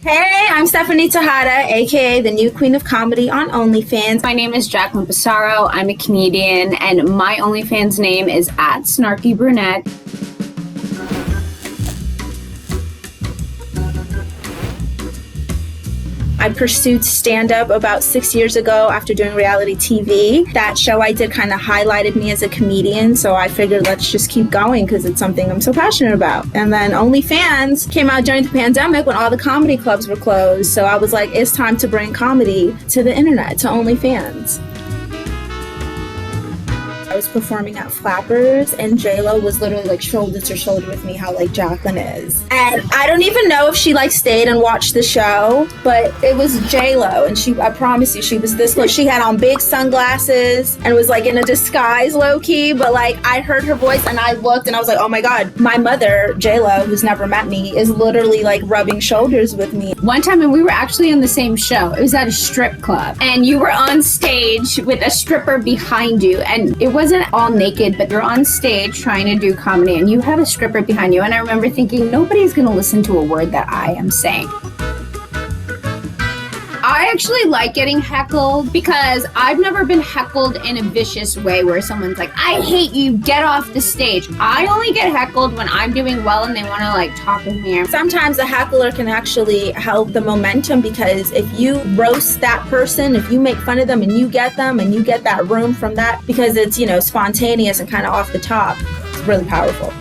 Hey, I'm Stephanie Tejada, aka the new queen of comedy on OnlyFans. My name is Jaclyn Passaro. I'm a comedian, and my OnlyFans name is @SnarkyBrunette. I pursued stand-up about 6 years ago after doing reality TV. That show I did kind of highlighted me as a comedian, so I figured let's just keep going because it's something I'm so passionate about. And then OnlyFans came out during the pandemic when all the comedy clubs were closed, so I was like, it's time to bring comedy to the internet, to OnlyFans. I was performing at Flappers, and J-Lo was literally like shoulder to shoulder with me, how like Jaclyn is. And I don't even know if she like stayed and watched the show, but it was J-Lo, and I promise you, she was this close. She had on big sunglasses and was like in a disguise low key, but like I heard her voice and I looked and I was like, oh my God, my mother, J-Lo, who's never met me, is literally like rubbing shoulders with me. One time, and we were actually on the same show. It was at a strip club, and you were on stage with a stripper behind you, and it wasn't all naked, but you're on stage trying to do comedy, and you have a stripper behind you. And I remember thinking, nobody's gonna listen to a word that I am saying. I actually like getting heckled because I've never been heckled in a vicious way where someone's like, I hate you, get off the stage. I only get heckled when I'm doing well and they want to like talk with me. Sometimes a heckler can actually help the momentum, because if you roast that person, if you make fun of them and you get them and you get that room from that, because it's, you know, spontaneous and kind of off the top, it's really powerful.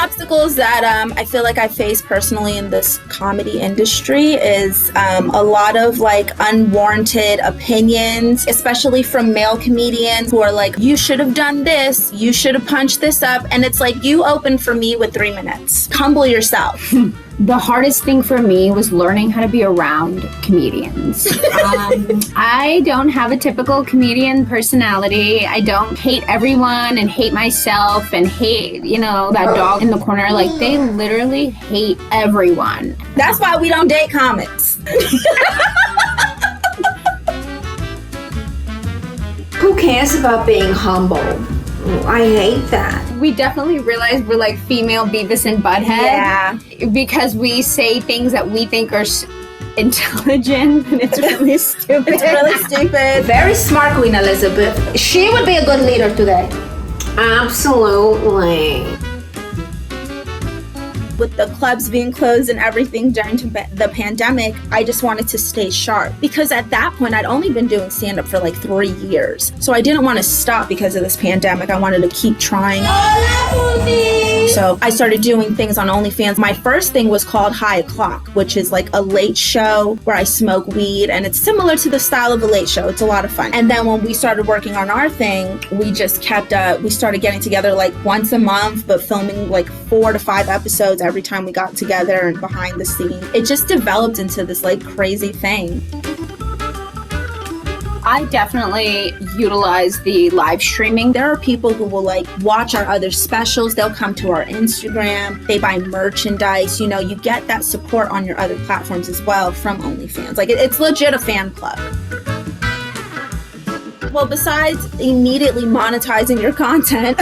Obstacles that I feel like I face personally in this comedy industry is a lot of like unwarranted opinions, especially from male comedians who are like, you should have done this, you should have punched this up, and it's like, you opened for me with 3 minutes. Humble yourself. The hardest thing for me was learning how to be around comedians. I don't have a typical comedian personality. I don't hate everyone and hate myself and hate, you know, that dog in the corner. Like, they literally hate everyone. That's why we don't date comics. Who cares about being humble? I hate that. We definitely realize we're like female Beavis and Butthead. Yeah. Because we say things that we think are intelligent, and it's really stupid. It's really stupid. Very smart Queen Elizabeth. She would be a good leader today. Absolutely. With the clubs being closed and everything during the pandemic, I just wanted to stay sharp, because at that point I'd only been doing stand-up for like 3 years. So I didn't want to stop because of this pandemic. I wanted to keep trying. So I started doing things on OnlyFans. My first thing was called High O'Clock, which is like a late show where I smoke weed, and it's similar to the style of a late show. It's a lot of fun. And then when we started working on our thing, we just kept we started getting together like once a month, but filming like 4 to 5 episodes every time we got together and behind the scenes. It just developed into this like crazy thing. I definitely utilize the live streaming. There are people who will like watch our other specials. They'll come to our Instagram. They buy merchandise. You know, you get that support on your other platforms as well from OnlyFans. Like it's legit a fan club. Well, besides immediately monetizing your content,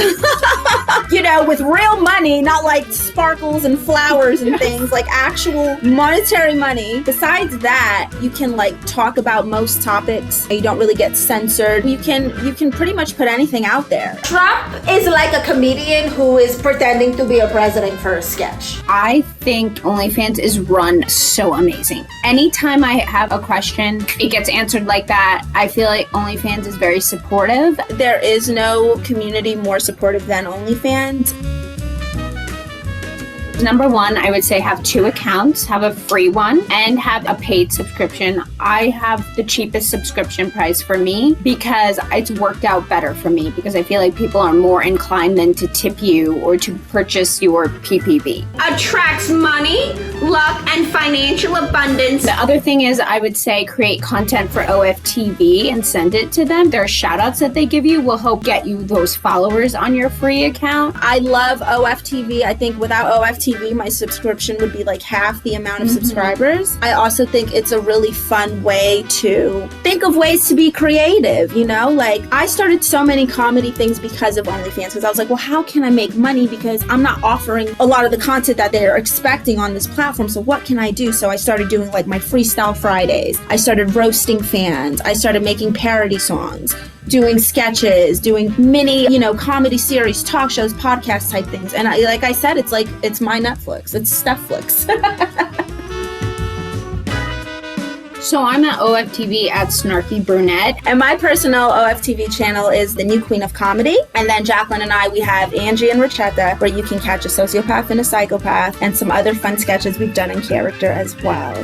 you know, with real money, not like sparkles and flowers and things, like actual monetary money. Besides that, you can like talk about most topics. You don't really get censored. You can pretty much put anything out there. Trump is like a comedian who is pretending to be a president for a sketch. I think OnlyFans is run so amazing. Anytime I have a question, it gets answered like that. I feel like OnlyFans is very supportive. There is no community more supportive than OnlyFans. Number one, I would say have 2 accounts, have a free one and have a paid subscription. I have the cheapest subscription price for me because it's worked out better for me, because I feel like people are more inclined than to tip you or to purchase your PPV. Attracts money, luck, and financial abundance. The other thing is, I would say create content for OFTV and send it to them. Their shout outs that they give you will help get you those followers on your free account. I love OFTV. I think without OFTV, OFTV, my subscription would be like half the amount of subscribers. I also think it's a really fun way to think of ways to be creative, you know? Like, I started so many comedy things because of OnlyFans, because I was like, well, how can I make money? Because I'm not offering a lot of the content that they're expecting on this platform. So what can I do? So I started doing like my Freestyle Fridays. I started roasting fans. I started making parody songs, doing sketches, doing mini, you know, comedy series, talk shows, podcast type things. And like I said, it's like, it's my Netflix. It's Stepflix. So I'm at OFTV at Snarky Brunette. And my personal OFTV channel is The New Queen of Comedy. And then Jaclyn and I, we have Angie and Ratchetta, where you can catch a sociopath and a psychopath and some other fun sketches we've done in character as well.